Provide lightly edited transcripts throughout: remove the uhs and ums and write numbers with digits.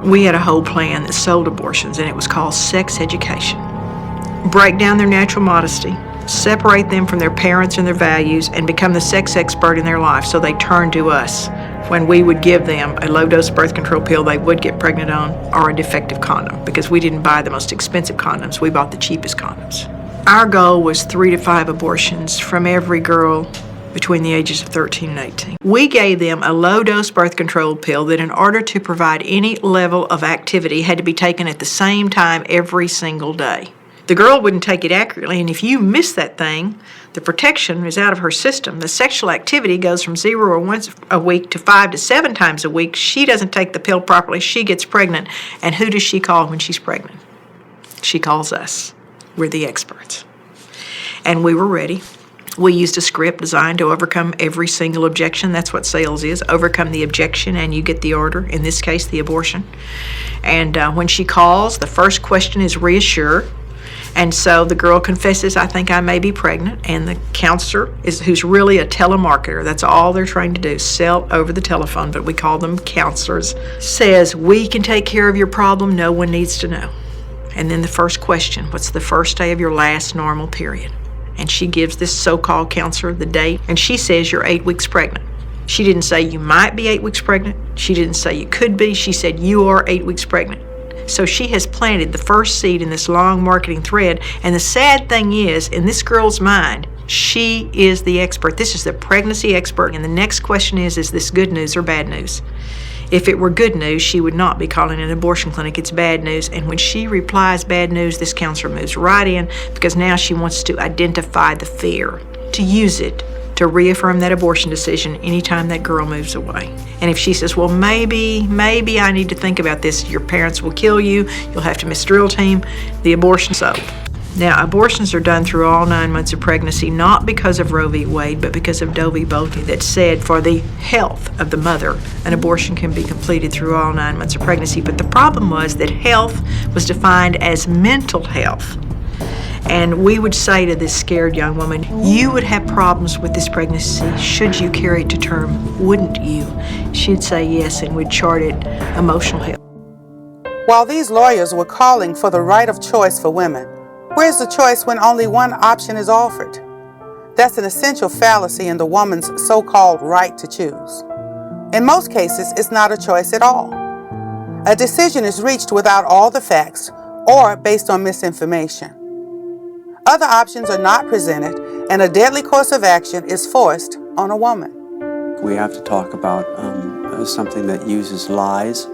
We had a whole plan that sold abortions, and it was called sex education. Break down their natural modesty, separate them from their parents and their values, and become the sex expert in their life so they turn to us when we would give them a low-dose birth control pill they would get pregnant on, or a defective condom, because we didn't buy the most expensive condoms, we bought the cheapest condoms. Our goal was 3 to 5 abortions from every girl between the ages of 13 and 18. We gave them a low-dose birth control pill that, in order to provide any level of activity, had to be taken at the same time every single day. The girl wouldn't take it accurately, and if you miss that thing, the protection is out of her system. The sexual activity goes from 0 or once a week to 5 to 7 times a week. She doesn't take the pill properly, she gets pregnant. And who does she call when she's pregnant? She calls us. We're the experts. And we were ready. We used a script designed to overcome every single objection. That's what sales is. Overcome the objection and you get the order, in this case, the abortion. And when she calls, the first question is reassure. And so the girl confesses, I think I may be pregnant, and the counselor, who's really a telemarketer, that's all they're trained to do, sell over the telephone, but we call them counselors, says, we can take care of your problem, no one needs to know. And then the first question, what's the first day of your last normal period? And she gives this so-called counselor the date, and she says you're 8 weeks pregnant. She didn't say you might be 8 weeks pregnant. She didn't say you could be. She said you are 8 weeks pregnant. So she has planted the first seed in this long marketing thread, and the sad thing is, in this girl's mind, she is the expert. This is the pregnancy expert, and the next question is this good news or bad news? If it were good news, she would not be calling an abortion clinic. It's bad news, and when she replies bad news, this counselor moves right in, because now she wants to identify the fear, to use it to reaffirm that abortion decision anytime that girl moves away. And if she says, well, maybe I need to think about this, your parents will kill you, you'll have to miss drill team, the abortion's sold. Now, abortions are done through all 9 months of pregnancy, not because of Roe v. Wade, but because of Doe v. Bolte, that said for the health of the mother, an abortion can be completed through all 9 months of pregnancy. But the problem was that health was defined as mental health. And we would say to this scared young woman, you would have problems with this pregnancy should you carry it to term, wouldn't you? She'd say yes, and we'd chart it emotional health. While these lawyers were calling for the right of choice for women, where's the choice when only one option is offered? That's an essential fallacy in the woman's so-called right to choose. In most cases, it's not a choice at all. A decision is reached without all the facts or based on misinformation. Other options are not presented, and a deadly course of action is forced on a woman. We have to talk about something that uses lies,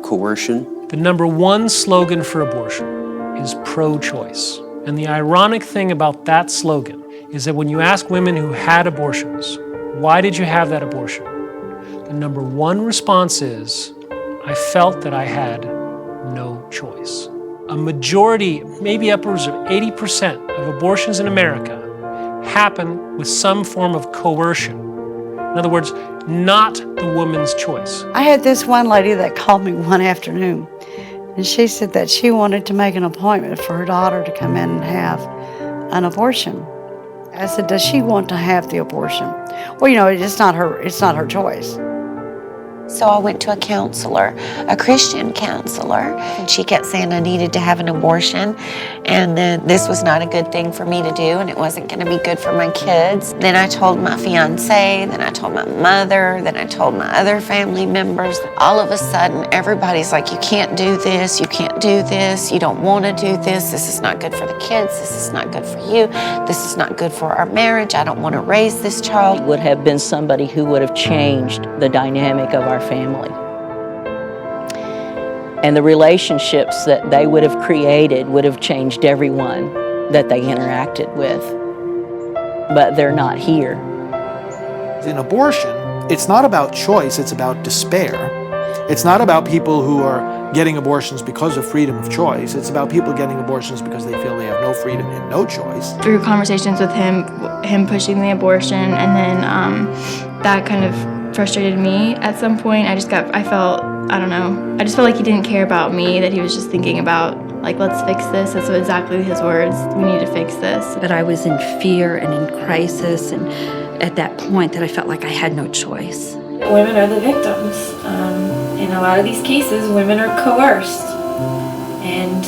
coercion. The number one slogan for abortion is pro-choice. And the ironic thing about that slogan is that when you ask women who had abortions, why did you have that abortion? The number one response is, I felt that I had no choice. A majority, maybe upwards of 80% of abortions in America happen with some form of coercion. In other words, not the woman's choice. I had this one lady that called me one afternoon, and she said that she wanted to make an appointment for her daughter to come in and have an abortion. I said, does she want to have the abortion? Well, you know, it's not her choice. So I went to a counselor, a Christian counselor, and she kept saying I needed to have an abortion, and then this was not a good thing for me to do, and it wasn't going to be good for my kids. Then I told my fiance, then I told my mother, then I told my other family members. All of a sudden, everybody's like, you can't do this, you can't do this, you don't want to do this is not good for the kids, this is not good for you, this is not good for our marriage, I don't want to raise this child. He would have been somebody who would have changed the dynamic of our family. And the relationships that they would have created would have changed everyone that they interacted with. But they're not here. In abortion, it's not about choice, it's about despair. It's not about people who are getting abortions because of freedom of choice. It's about people getting abortions because they feel they have no freedom and no choice. Through conversations with him pushing the abortion, and then that kind of frustrated me at some point. I just felt like he didn't care about me, that he was just thinking about, like, let's fix this. That's exactly his words. We need to fix this. That I was in fear and in crisis, and at that point that I felt like I had no choice. Women are the victims, a lot of these cases, women are coerced and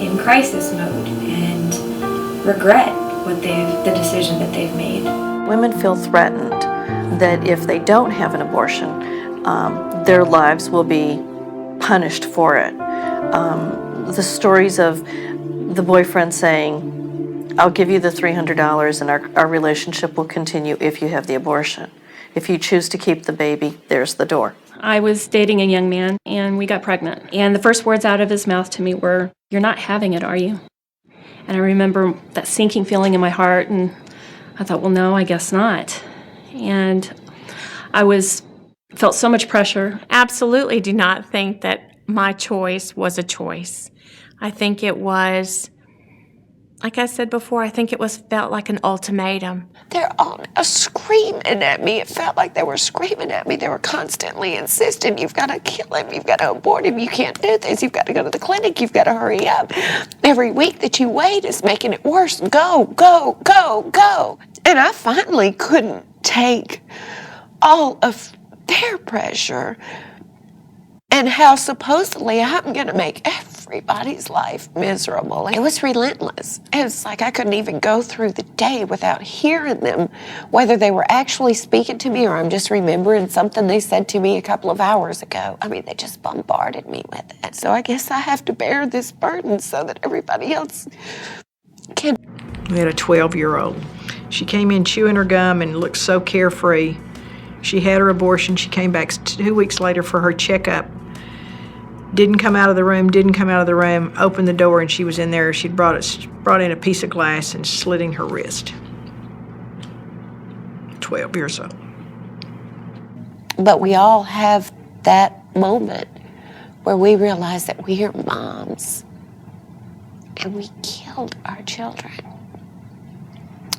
in crisis mode and regret the decision that they've made. Women feel threatened that if they don't have an abortion, their lives will be punished for it. The stories of the boyfriend saying, I'll give you the $300 and our relationship will continue if you have the abortion. If you choose to keep the baby, there's the door. I was dating a young man and we got pregnant. And the first words out of his mouth to me were, "You're not having it, are you?" And I remember that sinking feeling in my heart, and I thought, well, no, I guess not. And I felt so much pressure. Absolutely do not think that my choice was a choice. I think it was, like I said before, I think it felt like an ultimatum. They're all screaming at me. It felt like they were screaming at me. They were constantly insisting, you've got to kill him, you've got to abort him, you can't do this, you've got to go to the clinic, you've got to hurry up. Every week that you wait is making it worse. Go, go, go, go. And I finally couldn't take all of their pressure and how supposedly I'm going to make everybody's life miserable. It was relentless. It was like I couldn't even go through the day without hearing them, whether they were actually speaking to me or I'm just remembering something they said to me a couple of hours ago. I mean, they just bombarded me with it. So I guess I have to bear this burden so that everybody else can. We had a 12-year-old. She came in chewing her gum and looked so carefree. She had her abortion. She came back 2 weeks later for her checkup. Didn't come out of the room, opened the door, and she was in there. She'd brought in a piece of glass and slit in her wrist. 12 years old. But we all have that moment where we realize that we are moms and we killed our children.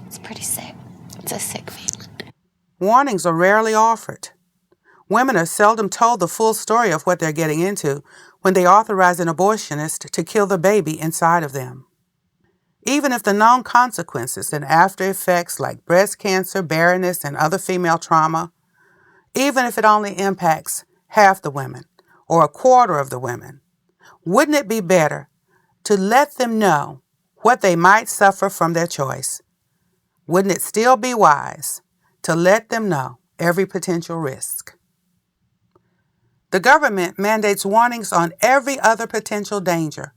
It's pretty sick. It's a sick feeling. Warnings are rarely offered. Women are seldom told the full story of what they're getting into when they authorize an abortionist to kill the baby inside of them. Even if the known consequences and after effects like breast cancer, barrenness, and other female trauma, even if it only impacts half the women or a quarter of the women, wouldn't it be better to let them know what they might suffer from their choice? Wouldn't it still be wise to let them know every potential risk? The government mandates warnings on every other potential danger.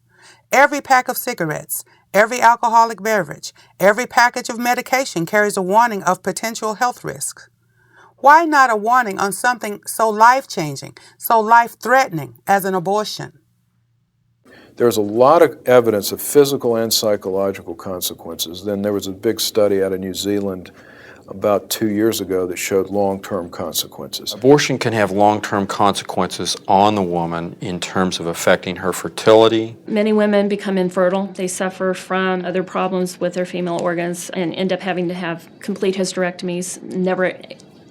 Every pack of cigarettes, every alcoholic beverage, every package of medication carries a warning of potential health risks. Why not a warning on something so life-changing, so life-threatening as an abortion? There's a lot of evidence of physical and psychological consequences. Then there was a big study out of New Zealand about 2 years ago that showed long-term consequences. Abortion can have long-term consequences on the woman in terms of affecting her fertility. Many women become infertile. They suffer from other problems with their female organs and end up having to have complete hysterectomies, never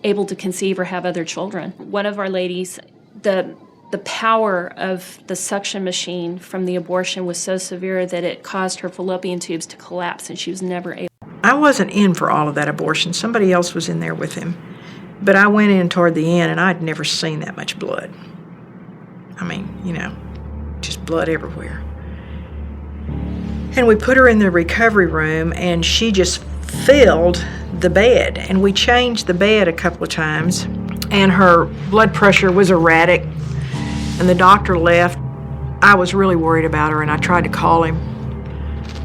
able to conceive or have other children. One of our ladies, the power of the suction machine from the abortion was so severe that it caused her fallopian tubes to collapse and she was never able. I wasn't in for all of that abortion. Somebody else was in there with him. But I went in toward the end, and I'd never seen that much blood. I mean, just blood everywhere. And we put her in the recovery room, and she just filled the bed. And we changed the bed a couple of times, and her blood pressure was erratic. And the doctor left. I was really worried about her, and I tried to call him.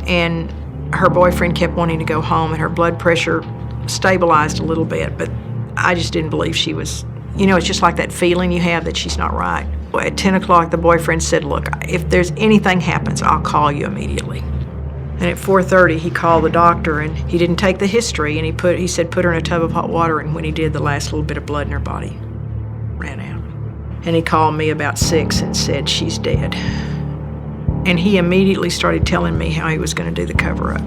And her boyfriend kept wanting to go home, and her blood pressure stabilized a little bit, but I just didn't believe she was, it's just like that feeling you have that she's not right. At 10 o'clock, the boyfriend said, look, if there's anything happens, I'll call you immediately. And at 4:30, he called the doctor, and he didn't take the history, and he said put her in a tub of hot water, and when he did, the last little bit of blood in her body ran out. And he called me about 6 and said, she's dead. And he immediately started telling me how he was going to do the cover-up.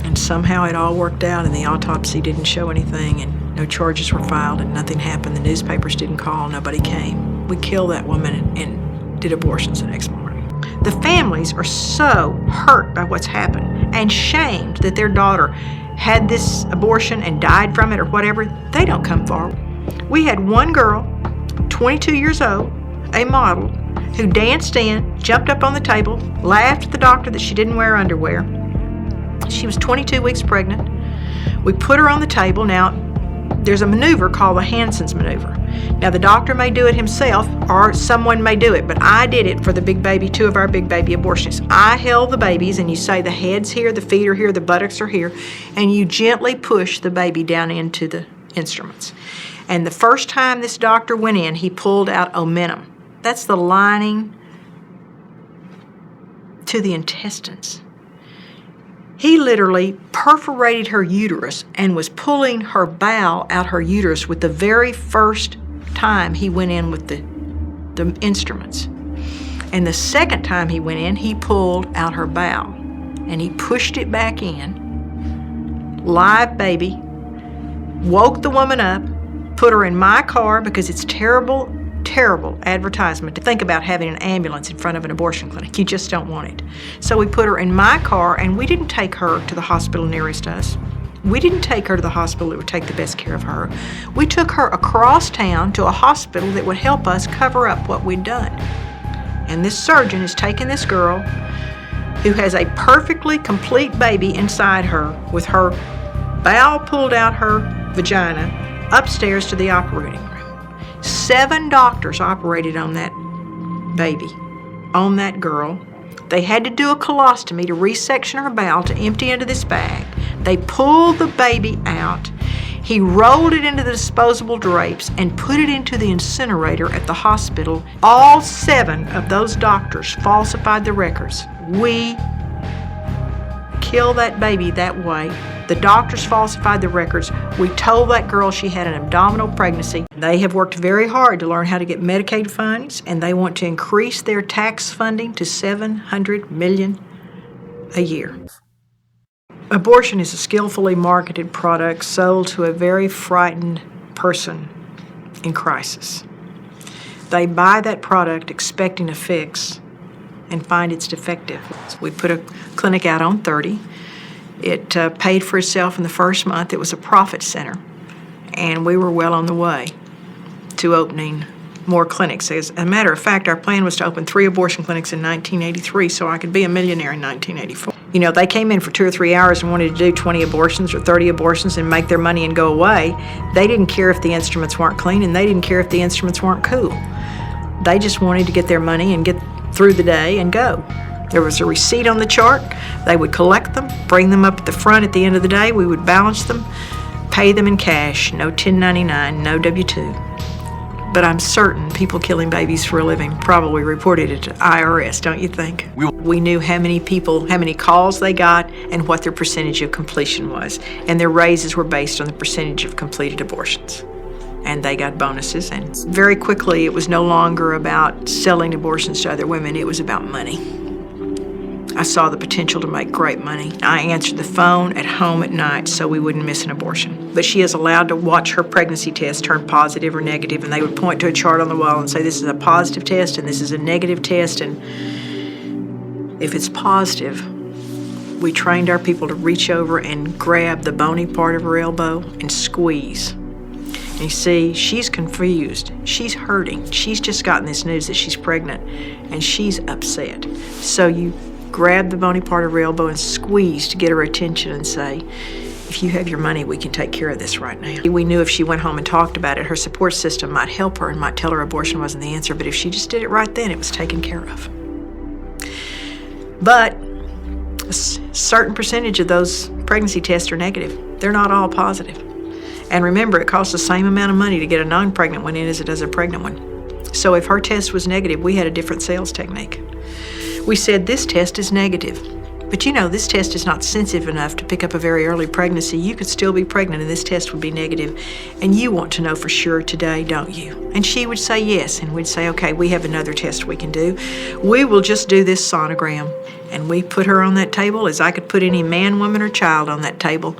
And somehow it all worked out, and the autopsy didn't show anything, and no charges were filed, and nothing happened. The newspapers didn't call, nobody came. We killed that woman and did abortions the next morning. The families are so hurt by what's happened and shamed that their daughter had this abortion and died from it or whatever. They don't come forward. We had one girl, 22 years old, a model who danced in, jumped up on the table, laughed at the doctor that she didn't wear underwear. She was 22 weeks pregnant. We put her on the table. Now, there's a maneuver called the Hansen's maneuver. Now, the doctor may do it himself or someone may do it, but I did it for the big baby, 2 of our big baby abortionists. I held the babies, and you say the head's here, the feet are here, the buttocks are here, and you gently push the baby down into the instruments. And the first time this doctor went in, he pulled out omentum. That's the lining to the intestines. He literally perforated her uterus and was pulling her bowel out her uterus with the very first time he went in with the instruments. And the second time he went in, he pulled out her bowel and he pushed it back in. Live baby. Woke the woman up, put her in my car because it's terrible advertisement to think about having an ambulance in front of an abortion clinic. You just don't want it. So we put her in my car, and we didn't take her to the hospital nearest us. We didn't take her to the hospital that would take the best care of her. We took her across town to a hospital that would help us cover up what we'd done. And this surgeon is taking this girl who has a perfectly complete baby inside her with her bowel pulled out her vagina upstairs to the operating room. 7 doctors operated on that baby, on that girl. They had to do a colostomy to resection her bowel to empty into this bag. They pulled the baby out. He rolled it into the disposable drapes and put it into the incinerator at the hospital. All 7 of those doctors falsified the records. We killed that baby that way. The doctors falsified the records. We told that girl she had an abdominal pregnancy. They have worked very hard to learn how to get Medicaid funds, and they want to increase their tax funding to $700 million a year. Abortion is a skillfully marketed product sold to a very frightened person in crisis. They buy that product expecting a fix and find it's defective. So we put a clinic out on 30. It paid for itself in the first month. It was a profit center, and we were well on the way to opening more clinics. As a matter of fact, our plan was to open 3 abortion clinics in 1983 so I could be a millionaire in 1984. You know, they came in for 2 or 3 hours and wanted to do 20 abortions or 30 abortions and make their money and go away. They didn't care if the instruments weren't clean, and they didn't care if the instruments weren't cool. They just wanted to get their money and get through the day and go. There was a receipt on the chart. They would collect them, bring them up at the front at the end of the day. We would balance them, pay them in cash, no 1099, no W-2. But I'm certain people killing babies for a living probably reported it to IRS, don't you think? We knew how many people, how many calls they got, and what their percentage of completion was. And their raises were based on the percentage of completed abortions. And they got bonuses. And very quickly, it was no longer about selling abortions to other women. It was about money. I saw the potential to make great money. I answered the phone at home at night so we wouldn't miss an abortion. But she is allowed to watch her pregnancy test turn positive or negative, and they would point to a chart on the wall and say, this is a positive test and this is a negative test. And if it's positive, we trained our people to reach over and grab the bony part of her elbow and squeeze. And you see, she's confused. She's hurting. She's just gotten this news that she's pregnant, and she's upset. So you grab the bony part of her elbow and squeeze to get her attention and say, if you have your money, we can take care of this right now. We knew if she went home and talked about it, her support system might help her and might tell her abortion wasn't the answer, but if she just did it right then, it was taken care of. But a certain percentage of those pregnancy tests are negative. They're not all positive. And remember, it costs the same amount of money to get a non-pregnant one in as it does a pregnant one. So if her test was negative, we had a different sales technique. We said, this test is negative. But you know, this test is not sensitive enough to pick up a very early pregnancy. You could still be pregnant and this test would be negative. And you want to know for sure today, don't you? And she would say yes. And we'd say, okay, we have another test we can do. We will just do this sonogram. And we put her on that table as I could put any man, woman, or child on that table.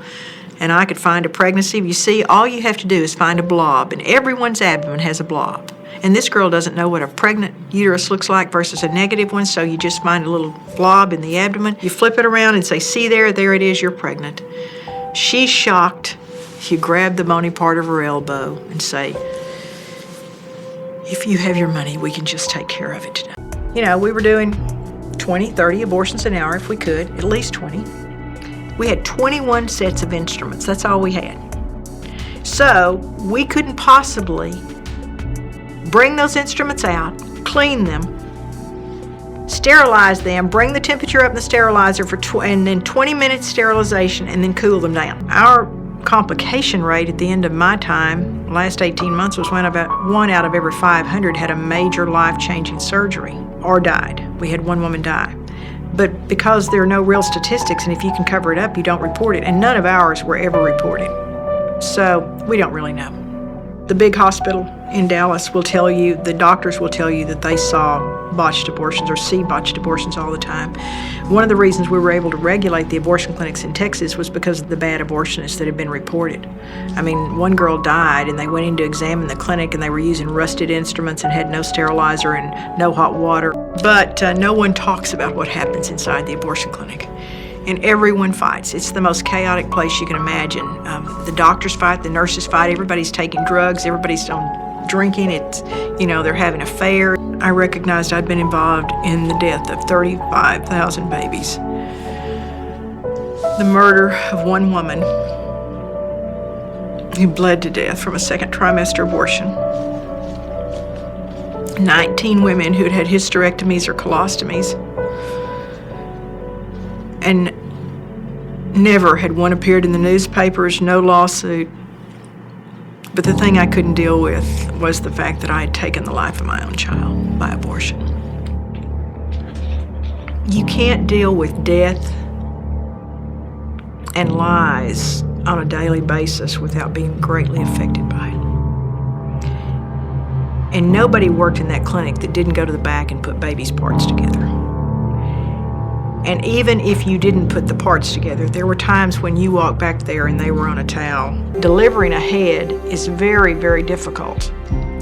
And I could find a pregnancy. You see, all you have to do is find a blob. And everyone's abdomen has a blob. And this girl doesn't know what a pregnant uterus looks like versus a negative one, so you just find a little blob in the abdomen. You flip it around and say, see there it is, you're pregnant. She's shocked. You grab the bony part of her elbow and say, if you have your money, we can just take care of it today. You know, we were doing 20, 30 abortions an hour if we could, at least 20. We had 21 sets of instruments. That's all we had. So we couldn't possibly bring those instruments out, clean them, sterilize them, bring the temperature up in the sterilizer and then 20 minutes sterilization and then cool them down. Our complication rate at the end of my time, last 18 months, was when about 1 out of every 500 had a major life-changing surgery or died. We had one woman die. But because there are no real statistics, and if you can cover it up, you don't report it, and none of ours were ever reported. So we don't really know. The big hospital in Dallas will tell you, the doctors will tell you that they saw botched abortions or see botched abortions all the time. One of the reasons we were able to regulate the abortion clinics in Texas was because of the bad abortionists that had been reported. I mean, one girl died and they went in to examine the clinic and they were using rusted instruments and had no sterilizer and no hot water. But no one talks about what happens inside the abortion clinic. And everyone fights. It's the most chaotic place you can imagine. The doctors fight, the nurses fight, everybody's taking drugs, everybody's drinking, it's, you know, they're having an affair. I recognized I'd been involved in the death of 35,000 babies. The murder of one woman who bled to death from a second trimester abortion. 19 women who'd had hysterectomies or colostomies. And never had one appeared in the newspapers, no lawsuit. But the thing I couldn't deal with was the fact that I had taken the life of my own child by abortion. You can't deal with death and lies on a daily basis without being greatly affected by it. And nobody worked in that clinic that didn't go to the back and put babies' parts together. And even if you didn't put the parts together, there were times when you walked back there and they were on a towel. Delivering a head is very, very difficult,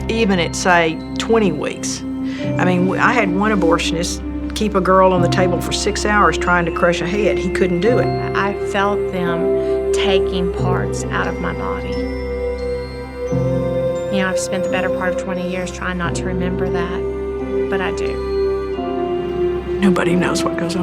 even at, say, 20 weeks. I mean, I had one abortionist keep a girl on the table for 6 hours trying to crush a head. He couldn't do it. I felt them taking parts out of my body. You know, I've spent the better part of 20 years trying not to remember that, but I do. Nobody knows what goes on